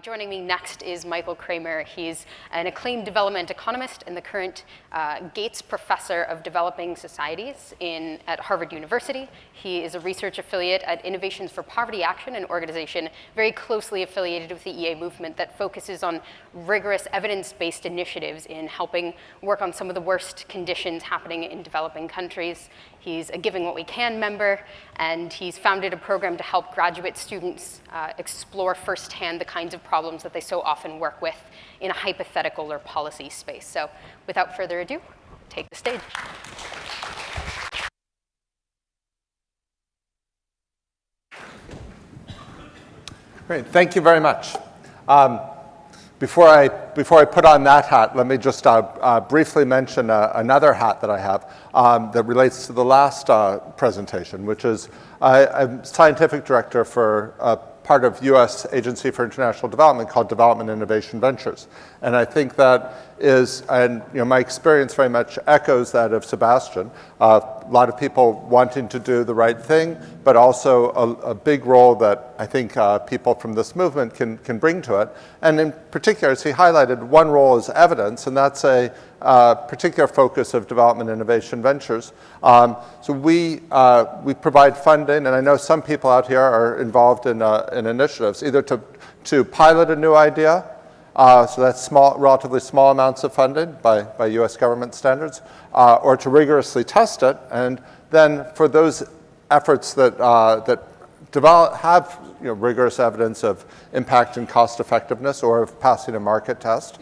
Joining me next is Michael Kremer. He's an acclaimed development economist and the current Gates Professor of Developing Societies at Harvard University. He is a research affiliate at Innovations for Poverty Action, an organization very closely affiliated with the EA movement that focuses on rigorous evidence-based initiatives in helping work on some of the worst conditions happening in developing countries. He's a Giving What We Can member, and he's founded a program to help graduate students explore firsthand the kinds of problems that they so often work with in a hypothetical or policy space. So without further ado, take the stage. Great, thank you very much. Before I put on that hat, let me just briefly mention another hat that I have that relates to the last presentation, which is I'm scientific director for part of U.S. Agency for International Development called Development Innovation Ventures. And I think that is, and my experience very much echoes that of Sebastian. A lot of people wanting to do the right thing, but also a big role that I think people from this movement can bring to it. And in particular, as he highlighted, one role is evidence, and that's a particular focus of Development Innovation Ventures. So we provide funding, and I know some people out here are involved in initiatives, either to pilot a new idea, so that's relatively small amounts of funding by US government standards, or to rigorously test it. And then for those efforts that have rigorous evidence of impact and cost effectiveness or of passing a market test,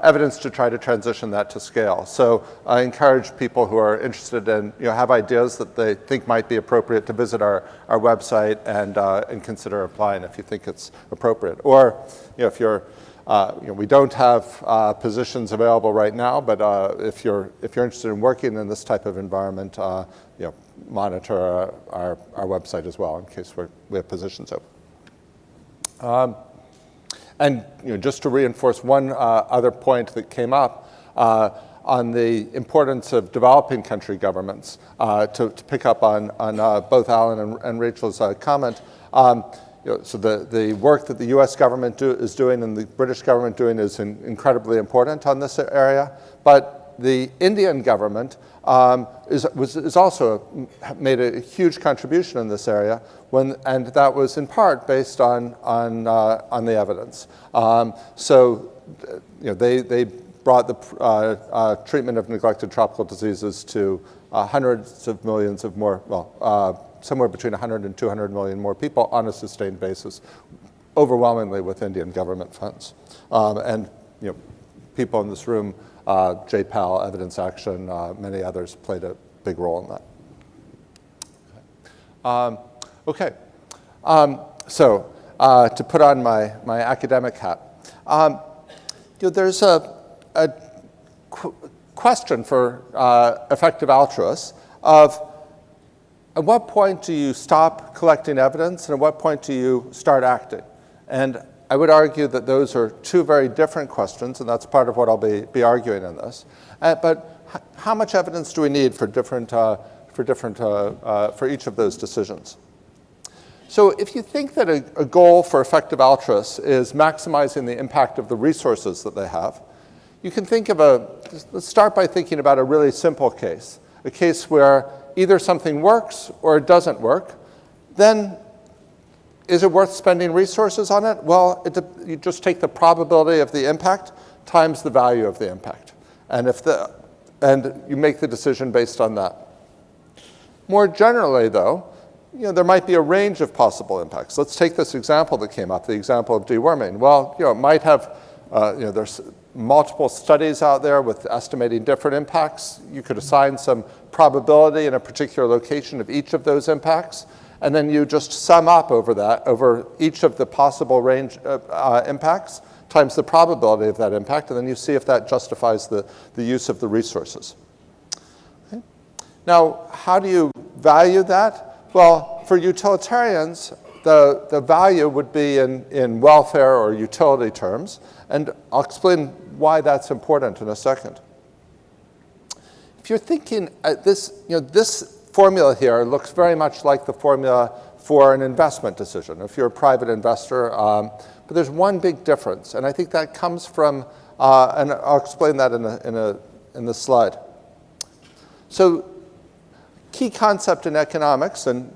evidence to try to transition that to scale. So I encourage people who are interested in, have ideas that they think might be appropriate to visit our website and consider applying if you think it's appropriate. Or if you're we don't have positions available right now, but if you're interested in working in this type of environment, monitor our website as well in case we have positions open. And just to reinforce one other point that came up on the importance of developing country governments, to pick up on both Alan and Rachel's comment. So the work that the U.S. government is doing and the British government doing is incredibly important on this area. But the Indian government is also made a huge contribution in this area, and that was in part based on the evidence. So they brought the treatment of neglected tropical diseases to hundreds of millions of more, somewhere between 100 and 200 million more people on a sustained basis, overwhelmingly with Indian government funds. And people in this room, JPAL, Evidence Action, many others played a big role in that. Okay, so to put on my academic hat, there's a question for effective altruists of at what point do you stop collecting evidence and at what point do you start acting? And I would argue that those are two very different questions, and that's part of what I'll be arguing in this. But how much evidence do we need for each of those decisions? So if you think that a goal for effective altruists is maximizing the impact of the resources that they have, you can think of let's start by thinking about a really simple case, a case where either something works or it doesn't work. Then is it worth spending resources on it? Well, you just take the probability of the impact times the value of the impact. And you make the decision based on that. More generally, though, there might be a range of possible impacts. Let's take this example that came up, the example of deworming. Well, it might have, there's multiple studies out there with estimating different impacts. You could assign some probability in a particular location of each of those impacts, and then you just sum up over each of the possible range of impacts times the probability of that impact, and then you see if that justifies the use of the resources. Okay. Now, how do you value that? Well, for utilitarians, the value would be in welfare or utility terms, and I'll explain why that's important in a second. If you're thinking this formula here looks very much like the formula for an investment decision, if you're a private investor. But there's one big difference, and I think that comes from, and I'll explain that in the slide. So, key concept in economics, and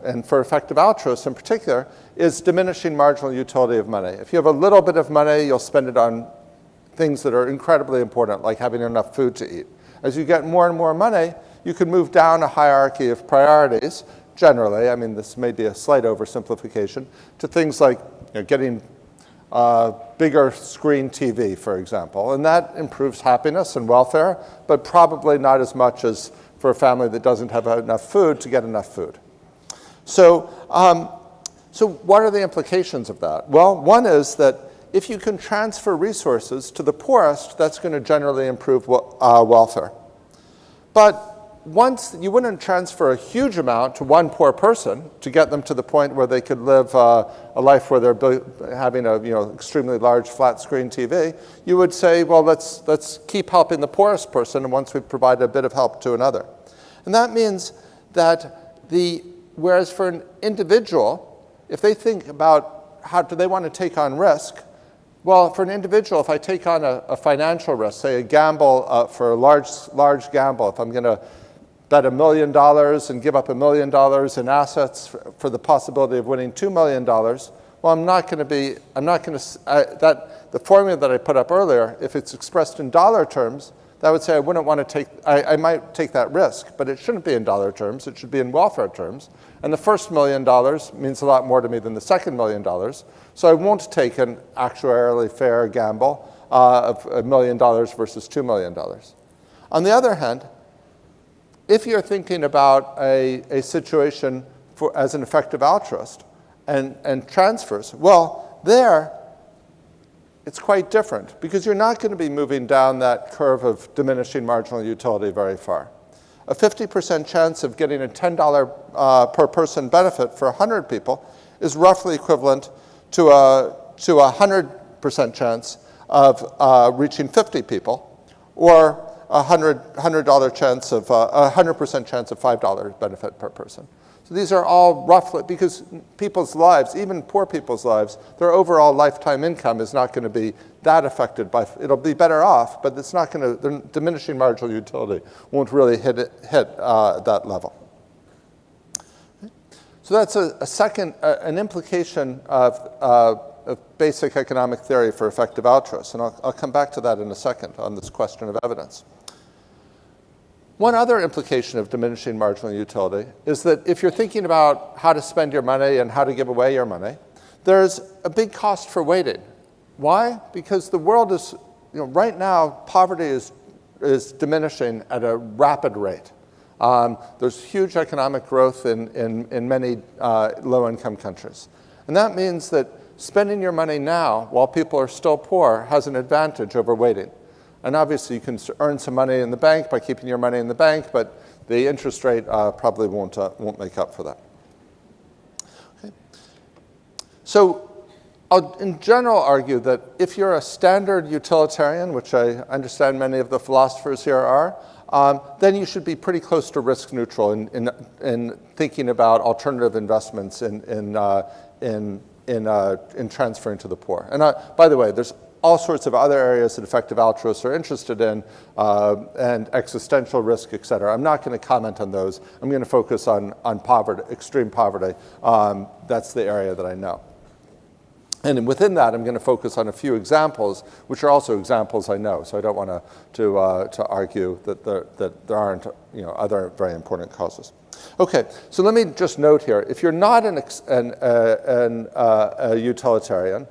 and for effective altruists in particular, is diminishing marginal utility of money. If you have a little bit of money, you'll spend it on things that are incredibly important, like having enough food to eat. As you get more and more money, you can move down a hierarchy of priorities, generally, I mean, this may be a slight oversimplification, to things like getting bigger screen TV, for example. And that improves happiness and welfare, but probably not as much as for a family that doesn't have enough food to get enough food. So, so what are the implications of that? Well, one is that if you can transfer resources to the poorest, that's going to generally improve welfare. But once you wouldn't transfer a huge amount to one poor person to get them to the point where they could live a life where they're having a extremely large flat screen TV, you would say, well, let's keep helping the poorest person, and once we've provided a bit of help to another. And that means that whereas for an individual, if they think about how do they want to take on risk, well, for an individual, if I take on a financial risk, say a gamble for a large gamble, if I'm going to bet $1 million and give up $1 million in assets for the possibility of winning $2 million, well, the formula that I put up earlier, if it's expressed in dollar terms, that would say I wouldn't want to I might take that risk, but it shouldn't be in dollar terms, it should be in welfare terms. And the first $1 million means a lot more to me than the second $1 million. So I won't take an actuarially fair gamble of $1 million versus $2 million. On the other hand, if you're thinking about a situation as an effective altruist and transfers, well, there it's quite different because you're not going to be moving down that curve of diminishing marginal utility very far. A 50% chance of getting a $10 per person benefit for 100 people is roughly equivalent to a 100% chance of reaching 50 people, or a 100% chance of $5 benefit per person. So these are all roughly, because people's lives, even poor people's lives, their overall lifetime income is not going to be that affected by, it'll be better off, but it's not going to, the diminishing marginal utility won't really hit that level. So that's a second, an implication of basic economic theory for effective altruists, and I'll come back to that in a second on this question of evidence. One other implication of diminishing marginal utility is that if you're thinking about how to spend your money and how to give away your money, there's a big cost for waiting. Why? Because the world is, right now, poverty is diminishing at a rapid rate. There's huge economic growth in many low-income countries. And that means that spending your money now while people are still poor has an advantage over waiting. And obviously, you can earn some money in the bank by keeping your money in the bank, but the interest rate probably won't make up for that. Okay. So I'll, in general, argue that if you're a standard utilitarian, which I understand many of the philosophers here are, then you should be pretty close to risk neutral in thinking about alternative investments in transferring to the poor. And by the way, there's all sorts of other areas that effective altruists are interested in, and existential risk, et cetera. I'm not going to comment on those. I'm going to focus on poverty, extreme poverty. That's the area that I know. And within that, I'm going to focus on a few examples, which are also examples I know. So I don't want to argue that there aren't other very important causes. Okay, so let me just note here: if you're not a utilitarian,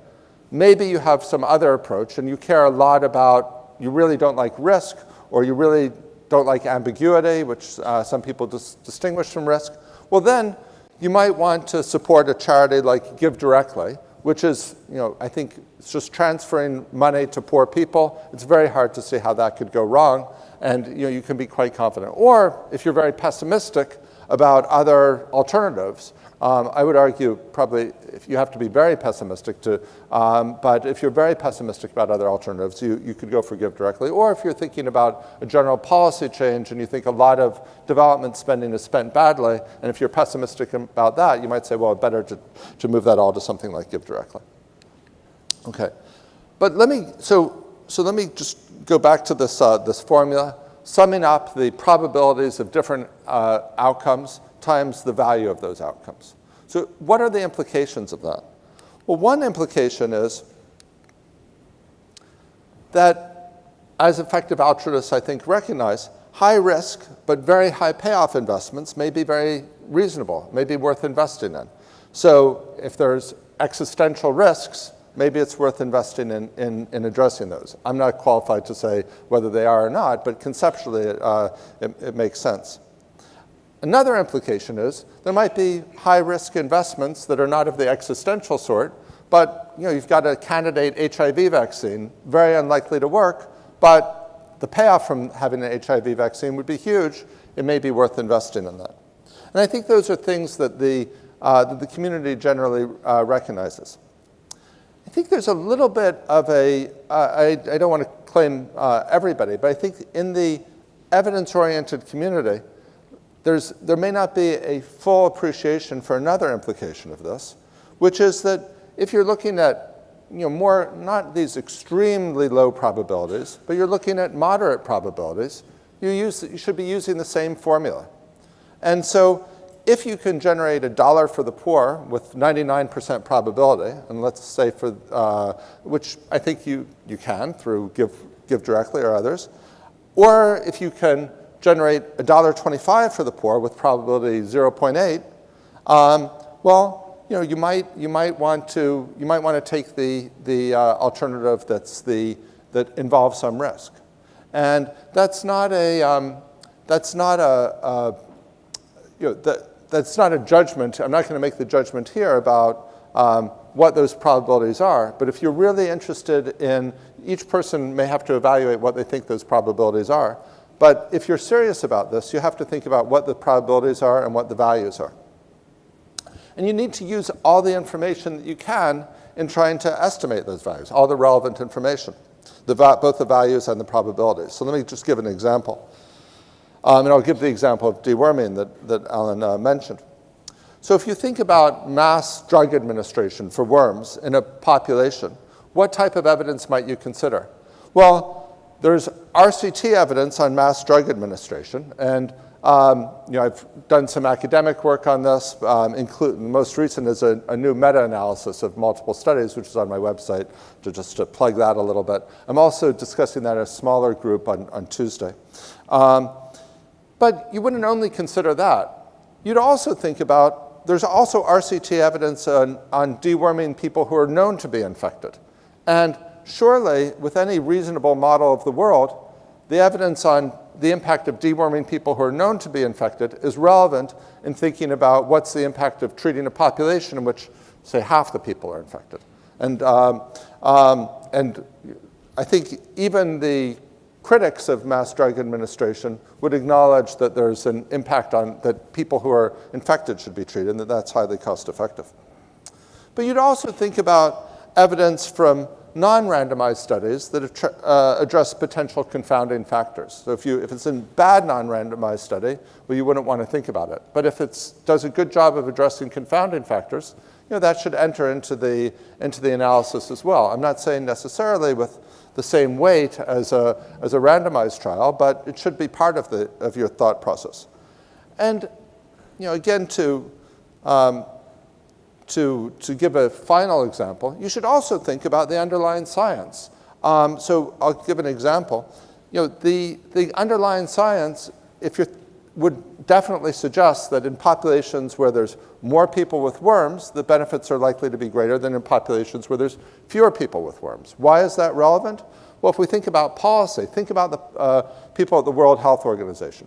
maybe you have some other approach and you care a lot about, you really don't like risk, or you really don't like ambiguity, which some people distinguish from risk. Well, then you might want to support a charity like Give Directly, which is, I think it's just transferring money to poor people. It's very hard to see how that could go wrong, and you can be quite confident. Or if you're very pessimistic about other alternatives, I would argue probably if you have to be very pessimistic but if you're very pessimistic about other alternatives, you could go for give directly. Or if you're thinking about a general policy change and you think a lot of development spending is spent badly, and if you're pessimistic about that, you might say, well, better to move that all to something like give directly. Okay, but let me just go back to this, this formula, summing up the probabilities of different outcomes times the value of those outcomes. So what are the implications of that? Well, one implication is that, as effective altruists, I think, recognize, high risk but very high payoff investments may be very reasonable, may be worth investing in. So if there's existential risks, maybe it's worth investing in addressing those. I'm not qualified to say whether they are or not, but conceptually it makes sense. Another implication is there might be high-risk investments that are not of the existential sort, but you've got a candidate HIV vaccine, very unlikely to work, but the payoff from having an HIV vaccine would be huge. It may be worth investing in that. And I think those are things that the community generally recognizes. I think there's a little bit of I don't want to claim everybody, but I think in the evidence-oriented community, there may not be a full appreciation for another implication of this, which is that if you're looking at more, not these extremely low probabilities, but you're looking at moderate probabilities, you should be using the same formula. And so if you can generate $1 for the poor with 99% probability, and let's say for, which I think you can through give directly or others, or if you can generate $1.25 for the poor with probability 0.8, well, you might want to take the alternative that involves some risk, and that's not a judgment. I'm not going to make the judgment here about what those probabilities are, but if you're really interested in, each person may have to evaluate what they think those probabilities are. But if you're serious about this, you have to think about what the probabilities are and what the values are. And you need to use all the information that you can in trying to estimate those values, all the relevant information, both the values and the probabilities. So let me just give an example. And I'll give the example of deworming that Alan mentioned. So if you think about mass drug administration for worms in a population, what type of evidence might you consider? Well, there's RCT evidence on mass drug administration, and I've done some academic work on this, including most recent is a new meta-analysis of multiple studies, which is on my website, just to plug that a little bit. I'm also discussing that in a smaller group on Tuesday. But you wouldn't only consider that. You'd also think about, there's also RCT evidence on deworming people who are known to be infected. And surely, with any reasonable model of the world, the evidence on the impact of deworming people who are known to be infected is relevant in thinking about what's the impact of treating a population in which, say, half the people are infected. And I think even the critics of mass drug administration would acknowledge that there's an impact on that people who are infected should be treated, and that that's highly cost effective. But you'd also think about evidence from non-randomized studies that address potential confounding factors. So if it's a bad non-randomized study, well, you wouldn't want to think about it. But if it does a good job of addressing confounding factors, that should enter into the analysis as well. I'm not saying necessarily with the same weight as a randomized trial, but it should be part of your thought process. And again, to give a final example, you should also think about the underlying science. So I'll give an example. The underlying science, would definitely suggest that in populations where there's more people with worms, the benefits are likely to be greater than in populations where there's fewer people with worms. Why is that relevant? Well, if we think about policy, think about the people at the World Health Organization.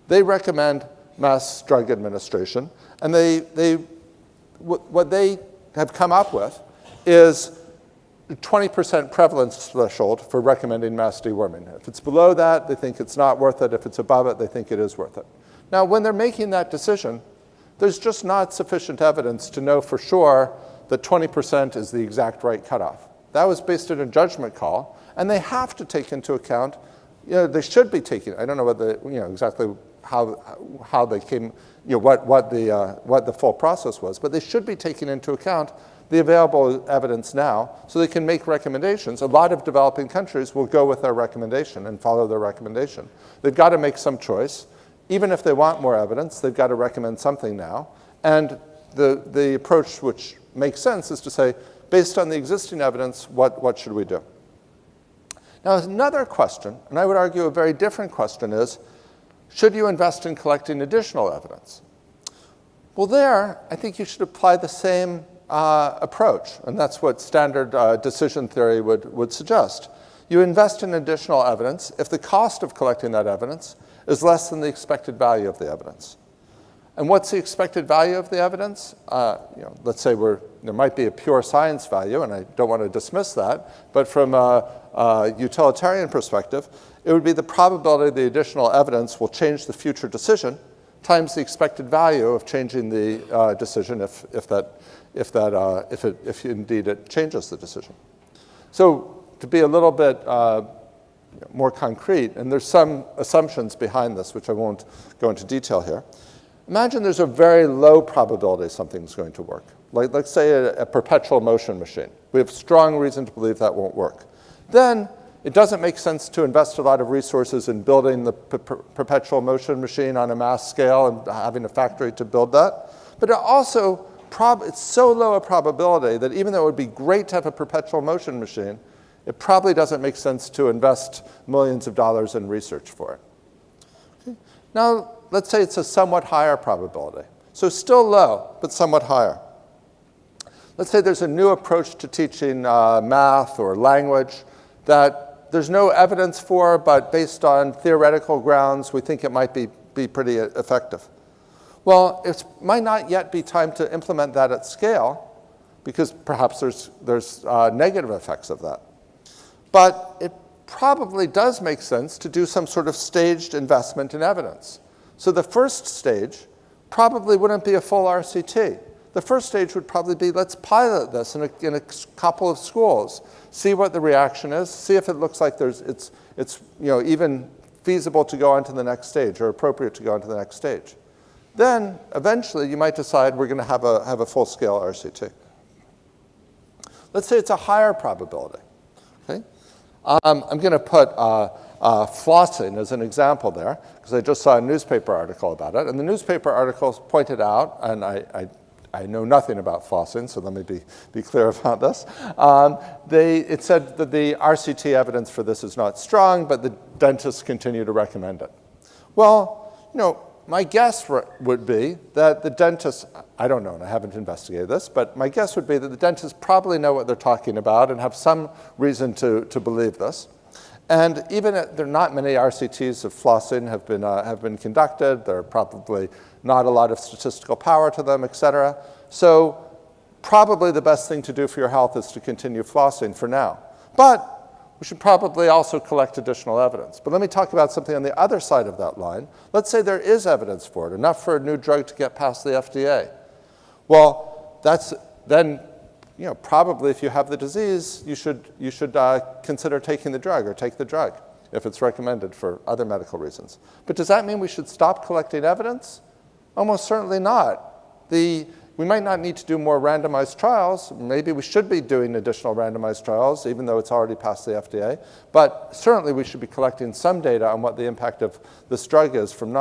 They recommend mass drug administration, and what they have come up with is a 20% prevalence threshold for recommending mass deworming. If it's below that, they think it's not worth it. If it's above it, they think it is worth it. Now, when they're making that decision, there's just not sufficient evidence to know for sure that 20% is the exact right cutoff. That was based on a judgment call, and they have to take into account, they should be taking, I don't know what exactly how they came, what the full process was, but they should be taking into account the available evidence now so they can make recommendations. A lot of developing countries will go with their recommendation and follow their recommendation. They've got to make some choice. Even if they want more evidence, they've got to recommend something now. And the approach which makes sense is to say, based on the existing evidence, what should we do? Now, another question, and I would argue a very different question, is, should you invest in collecting additional evidence? Well, there, I think you should apply the same approach, and that's what standard decision theory would suggest. You invest in additional evidence if the cost of collecting that evidence is less than the expected value of the evidence. And what's the expected value of the evidence? Let's say there might be a pure science value, and I don't want to dismiss that, but from a utilitarian perspective, it would be the probability the additional evidence will change the future decision times the expected value of changing the decision if indeed it changes the decision. So to be a little bit more concrete, and there's some assumptions behind this, which I won't go into detail here. Imagine there's a very low probability something's going to work. Like, let's say a perpetual motion machine. We have strong reason to believe that won't work. Then it doesn't make sense to invest a lot of resources in building the perpetual motion machine on a mass scale and having a factory to build that. But it also, it's so low a probability that even though it would be great to have a perpetual motion machine, it probably doesn't make sense to invest millions of dollars in research for it. Okay. Now, let's say it's a somewhat higher probability. So still low, but somewhat higher. Let's say there's a new approach to teaching math or language that there's no evidence for, but based on theoretical grounds, we think it might be pretty effective. Well, it might not yet be time to implement that at scale, because perhaps there's negative effects of that. But it probably does make sense to do some sort of staged investment in evidence. So the first stage probably wouldn't be a full RCT. The first stage would probably be, let's pilot this in a couple of schools, see what the reaction is, see if it looks like it's even feasible to go on to the next stage or appropriate to go on to the next stage. Then, eventually, you might decide we're going to have a full-scale RCT. Let's say it's a higher probability. Okay? I'm going to put flossing as an example there, because I just saw a newspaper article about it. And the newspaper article pointed out, and I know nothing about flossing, so let me be clear about this. It said that the RCT evidence for this is not strong, but the dentists continue to recommend it. Well, my guess would be that the dentists, I don't know, and I haven't investigated this, but my guess would be that the dentists probably know what they're talking about and have some reason to believe this. And even there are not many RCTs of flossing have been conducted. There are probably not a lot of statistical power to them, et cetera. So probably the best thing to do for your health is to continue flossing for now. But we should probably also collect additional evidence. But let me talk about something on the other side of that line. Let's say there is evidence for it, enough for a new drug to get past the FDA. Well, that's then, probably if you have the disease, you should consider taking the drug or take the drug if it's recommended for other medical reasons. But does that mean we should stop collecting evidence? Almost certainly not. We might not need to do more randomized trials. Maybe we should be doing additional randomized trials, even though it's already passed the FDA. But certainly we should be collecting some data on what the impact of this drug is from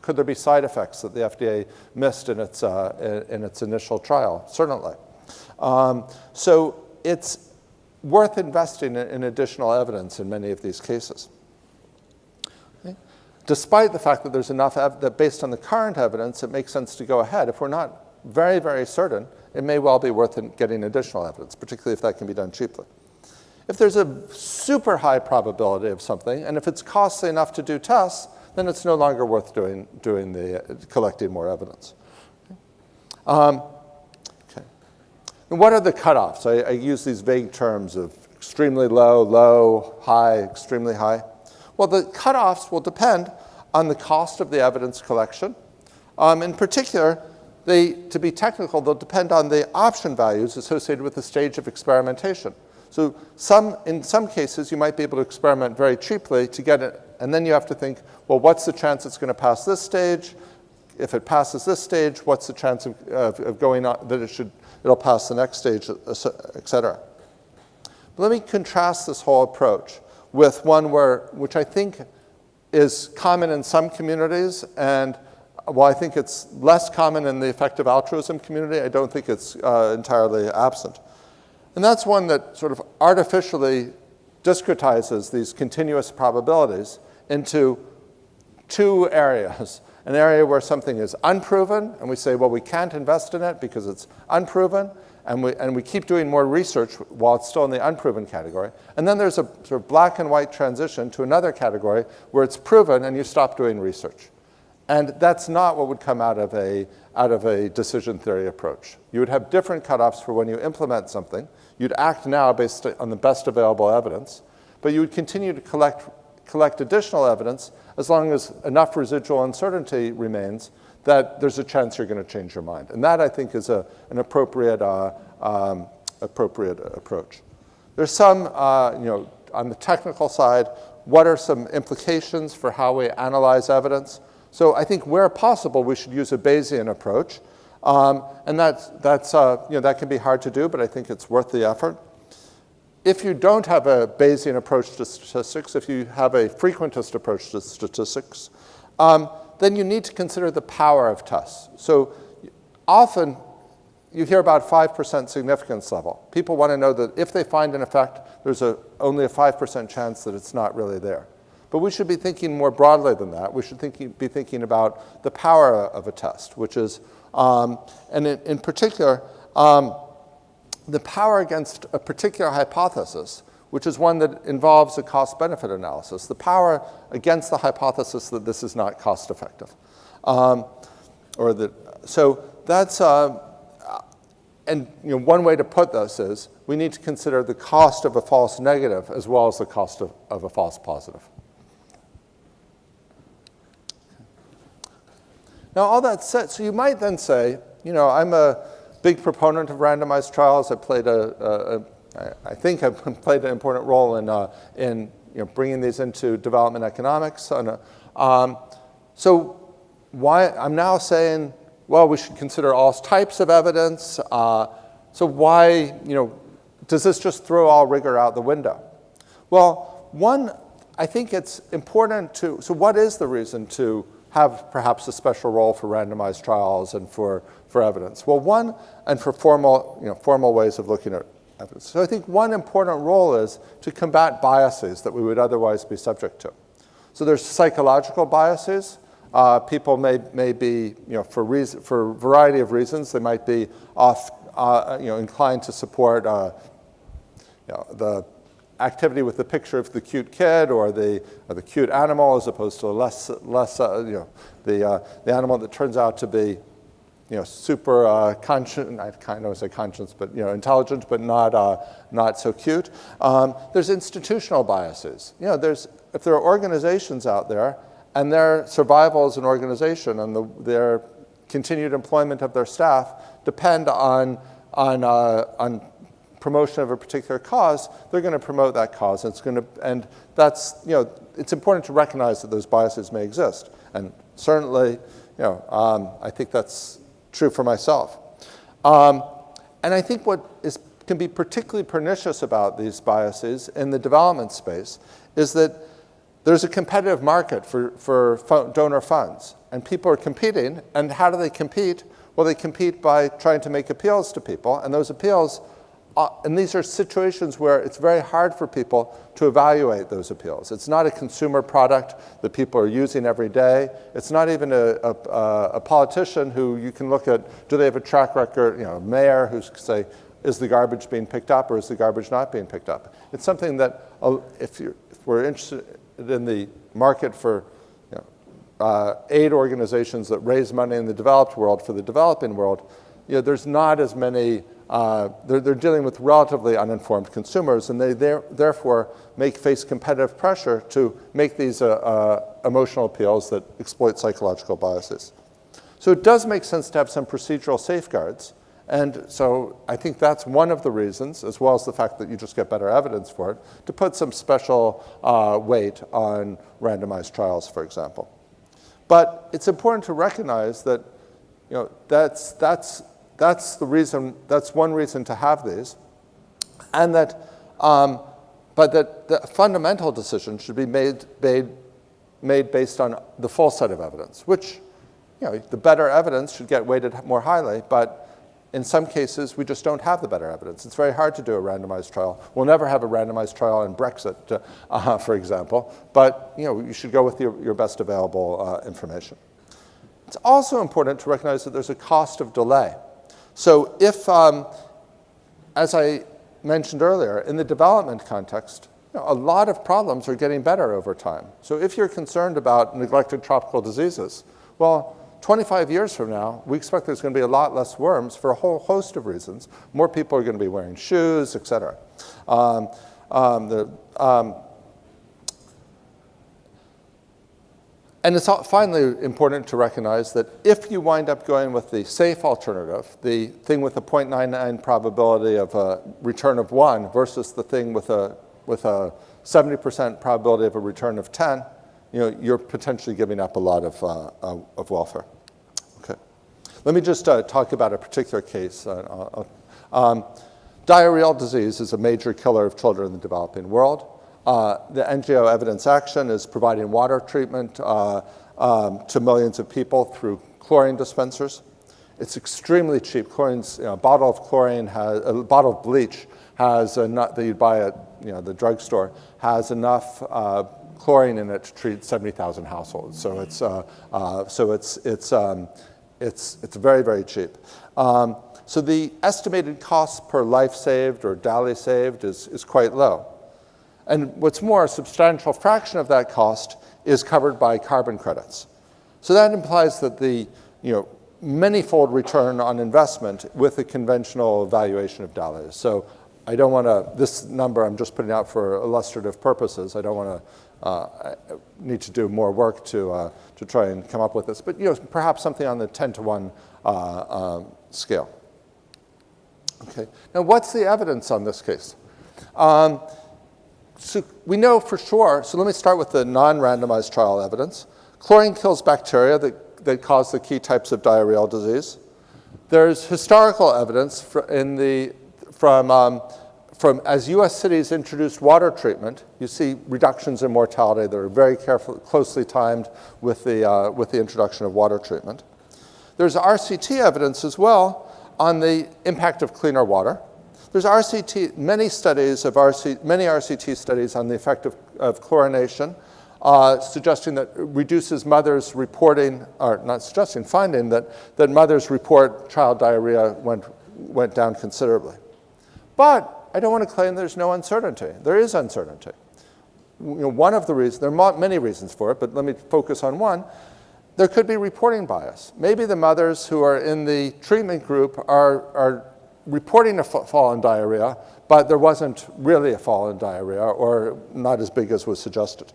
could there be side effects that the FDA missed in its initial trial? Certainly. So it's worth investing in additional evidence in many of these cases. Okay? Despite the fact that there's enough that based on the current evidence, it makes sense to go ahead. If we're not very, very certain, it may well be worth getting additional evidence, particularly if that can be done cheaply. If there's a super high probability of something, and if it's costly enough to do tests, then it's no longer worth collecting more evidence. Okay. And what are the cutoffs? I use these vague terms of extremely low, low, high, extremely high. Well, the cutoffs will depend on the cost of the evidence collection. In particular, to be technical, they'll depend on the option values associated with the stage of experimentation. So in some cases, you might be able to experiment very cheaply to get it, and then you have to think, well, what's the chance it's going to pass this stage? If it passes this stage, what's the chance of going on, that it'll pass the next stage, et cetera. But let me contrast this whole approach with one which I think is common in some communities, and while I think it's less common in the effective altruism community, I don't think it's entirely absent. And that's one that sort of artificially discretizes these continuous probabilities into two areas. An area where something is unproven, and we say, well, we can't invest in it because it's unproven, and we keep doing more research while it's still in the unproven category. And then there's a sort of black and white transition to another category where it's proven and you stop doing research. And that's not what would come out of a decision theory approach. You would have different cutoffs for when you implement something. You'd act now based on the best available evidence, but you would continue to collect additional evidence as long as enough residual uncertainty remains that there's a chance you're going to change your mind. And that, I think, is an appropriate approach. There's some, on the technical side, what are some implications for how we analyze evidence? So I think where possible, we should use a Bayesian approach. And that can be hard to do, but I think it's worth the effort. If you don't have a Bayesian approach to statistics, if you have a frequentist approach to statistics, then you need to consider the power of tests. So often you hear about 5% significance level. People want to know that if they find an effect, there's only a 5% chance that it's not really there. But we should be thinking more broadly than that. We should be thinking about the power of a test, which is, and in particular, the power against a particular hypothesis, which is one that involves a cost-benefit analysis, the power against the hypothesis that this is not cost-effective. So that's, and one way to put this is we need to consider the cost of a false negative as well as the cost of a false positive. Now, all that said, so you might then say, I'm a big proponent of randomized trials. I think I've played an important role in bringing these into development economics. So why I'm now saying, well, we should consider all types of evidence. So why, does this just throw all rigor out the window? Well, one, I think it's important to, so what is the reason to have perhaps a special role for randomized trials and for evidence? Well, one, and for formal ways of looking at evidence. So I think one important role is to combat biases that we would otherwise be subject to. So there's psychological biases. People may be, for a variety of reasons, they might be inclined to support the activity with the picture of the cute kid or the cute animal as opposed to the animal that turns out to be super conscious, I kind of don't say conscious, but intelligent, but not so cute. There's institutional biases. If there are organizations out there and their survival as an organization and their continued employment of their staff depend on promotion of a particular cause, they're going to promote that cause. And that's, it's important to recognize that those biases may exist. And certainly, I think that's true for myself. And I think what can be particularly pernicious about these biases in the development space is that there's a competitive market for donor funds. And people are competing. And how do they compete? Well, they compete by trying to make appeals to people. And those appeals, and these are situations where it's very hard for people to evaluate those appeals. It's not a consumer product that people are using every day. It's not even a politician who you can look at, do they have a track record, a mayor who's say, is the garbage being picked up or is the garbage not being picked up? It's something that if we're interested in the market for aid organizations that raise money in the developed world for the developing world, there's not as many, they're dealing with relatively uninformed consumers, and they therefore face competitive pressure to make these emotional appeals that exploit psychological biases. So it does make sense to have some procedural safeguards. And so I think that's one of the reasons, as well as the fact that you just get better evidence for it, to put some special weight on randomized trials, for example. But it's important to recognize that that's the reason, that's one reason to have these, and that, but that the fundamental decision should be made based on the full set of evidence, which, the better evidence should get weighted more highly, but in some cases, we just don't have the better evidence. It's very hard to do a randomized trial. We'll never have a randomized trial in Brexit, for example, but you should go with your best available information. It's also important to recognize that there's a cost of delay. So if, as I mentioned earlier, in the development context, a lot of problems are getting better over time. So if you're concerned about neglected tropical diseases, well, 25 years from now, we expect there's going to be a lot less worms for a whole host of reasons. More people are going to be wearing shoes, et cetera. And it's finally important to recognize that if you wind up going with the safe alternative, the thing with a 0.99 probability of a return of 1 versus the thing with a 70% probability of a return of 10, you're potentially giving up a lot of welfare. Okay. Let me just talk about a particular case. Diarrheal disease is a major killer of children in the developing world. The NGO Evidence Action is providing water treatment to millions of people through chlorine dispensers. It's extremely cheap. Chlorine's, a bottle of chlorine has a bottle of bleach has enough that you buy at the drugstore has enough chlorine in it to treat 70,000 households. So it's very, very cheap. So the estimated cost per life saved or dally saved is quite low. And what's more, a substantial fraction of that cost is covered by carbon credits. So that implies that the many-fold return on investment with a conventional evaluation of dallies. So I don't want to, this number I'm just putting out for illustrative purposes. I don't want to need to do more work to try and come up with this, but perhaps something on the 10-to-1 scale. Okay. Now, what's the evidence on this case? So we know for sure, so let me start with the non-randomized trial evidence. Chlorine kills bacteria that cause the key types of diarrheal disease. There's historical evidence from as US cities introduced water treatment, you see reductions in mortality that are very closely timed with the introduction of water treatment. There's RCT evidence as well on the impact of cleaner water. There's many RCT studies on the effect of chlorination, suggesting that it reduces mothers reporting, or not suggesting, finding that mothers report child diarrhea went down considerably. But I don't want to claim there's no uncertainty. There is uncertainty. One of the reasons, there are many reasons for it, but let me focus on one. There could be reporting bias. Maybe the mothers who are in the treatment group are reporting a fall in diarrhea, but there wasn't really a fall in diarrhea, or not as big as was suggested.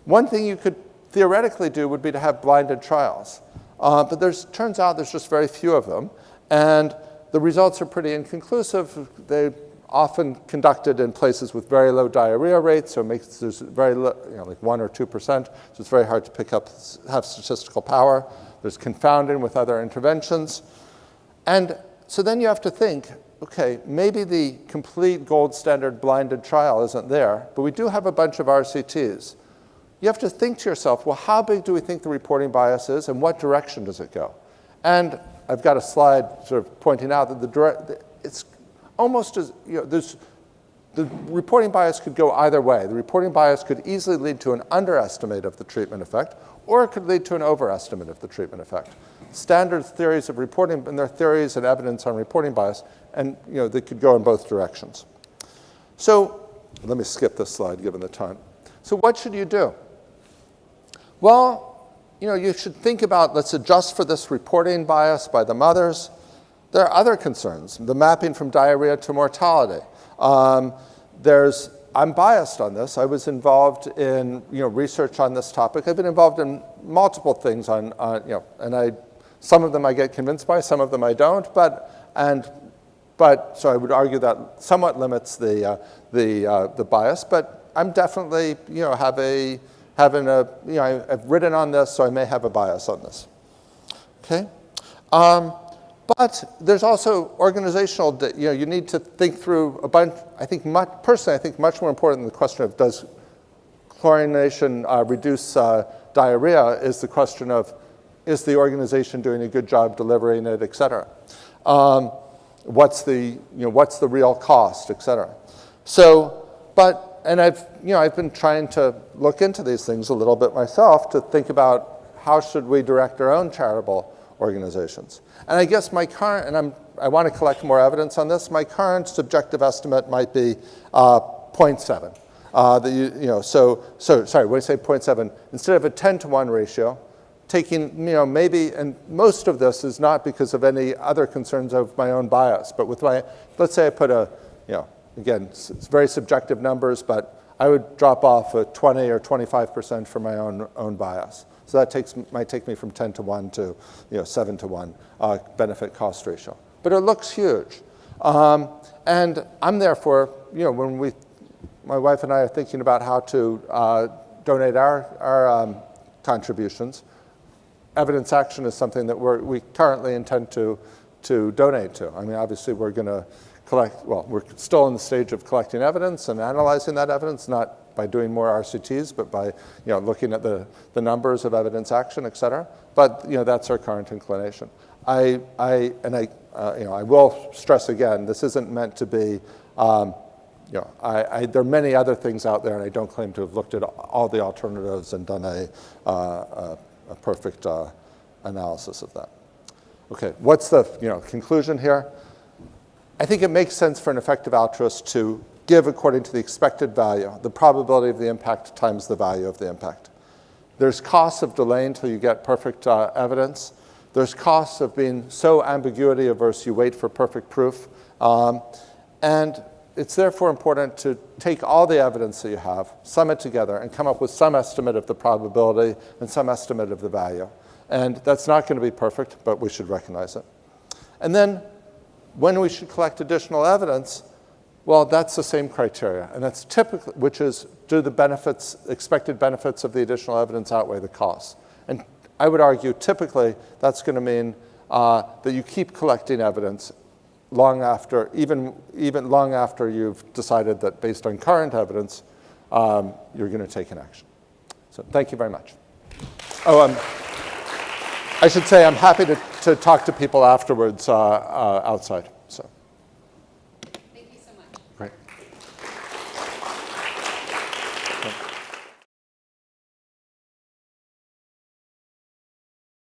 One thing you could theoretically do would be to have blinded trials. But turns out there's just very few of them, and the results are pretty inconclusive. They're often conducted in places with very low diarrhea rates, so there's very low, like 1 or 2%, so it's very hard to have statistical power. There's confounding with other interventions. And so then you have to think, okay, maybe the complete gold standard blinded trial isn't there, but we do have a bunch of RCTs. You have to think to yourself, well, how big do we think the reporting bias is, and what direction does it go? And I've got a slide sort of pointing out that it's almost as, the reporting bias could go either way. The reporting bias could easily lead to an underestimate of the treatment effect, or it could lead to an overestimate of the treatment effect. Standard theories of reporting, and there are theories and evidence on reporting bias, and they could go in both directions. So let me skip this slide given the time. So what should you do? Well, you should think about, let's adjust for this reporting bias by the mothers. There are other concerns, the mapping from diarrhea to mortality. I'm biased on this. I was involved in research on this topic. I've been involved in multiple things and some of them I get convinced by, some of them I don't. But so I would argue that somewhat limits the bias. But I'm definitely I've written on this, so I may have a bias on this. Okay. But there's also organizational, you need to think through a bunch, personally, I think much more important than the question of does chlorination reduce diarrhea is the question of is the organization doing a good job delivering it, et cetera. What's the real cost, et cetera. And I've been trying to look into these things a little bit myself to think about how should we direct our own charitable organizations. And I guess my current, and I want to collect more evidence on this, my current subjective estimate might be 0.7. Sorry, when I say 0.7, instead of a 10-to-1 ratio, taking, maybe, and most of this is not because of any other concerns of my own bias, but with let's say I put again, it's very subjective numbers, but I would drop off a 20 or 25% for my own bias. So that might take me from 10-to-1 to 7-to-1 benefit cost ratio. But it looks huge. And I'm therefore, when my wife and I are thinking about how to donate our contributions, evidence action is something that we currently intend to donate to. I mean, obviously we're going to we're still in the stage of collecting evidence and analyzing that evidence, not by doing more RCTs, but by looking at the numbers of evidence action, et cetera. But that's our current inclination. I will stress again, this isn't meant to be. There are many other things out there, and I don't claim to have looked at all the alternatives and done a perfect analysis of that. Okay, what's the conclusion here? I think it makes sense for an effective altruist to give according to the expected value, the probability of the impact times the value of the impact. There's costs of delay until you get perfect evidence. There's costs of being so ambiguity averse you wait for perfect proof. And it's therefore important to take all the evidence that you have, sum it together, and come up with some estimate of the probability and some estimate of the value. And that's not going to be perfect, but we should recognize it. And then when we should collect additional evidence, well, that's the same criteria. And that's typically, which is, do the expected benefits of the additional evidence outweigh the costs? And I would argue typically that's going to mean that you keep collecting evidence long after, even long after you've decided that based on current evidence, you're going to take an action. So thank you very much. I should say I'm happy to talk to people afterwards outside.